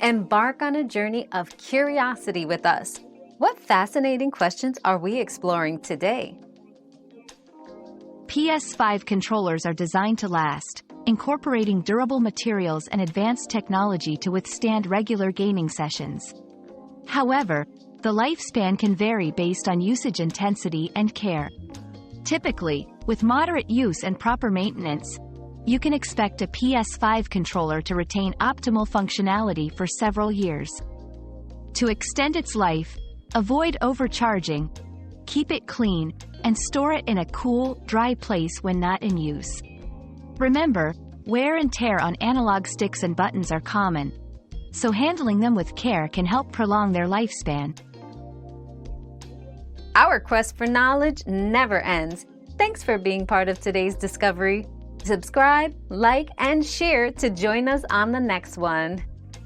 Embark on a journey of curiosity with us. What fascinating questions are we exploring today? PS5 controllers are designed to last, incorporating durable materials and advanced technology to withstand regular gaming sessions. However, the lifespan can vary based on usage intensity and care. Typically, with moderate use and proper maintenance, you can expect a PS5 controller to retain optimal functionality for several years. To extend its life, avoid overcharging, keep it clean, and store it in a cool, dry place when not in use. Remember, wear and tear on analog sticks and buttons are common, so handling them with care can help prolong their lifespan. Our quest for knowledge never ends. Thanks for being part of today's discovery. Subscribe, like, and share to join us on the next one.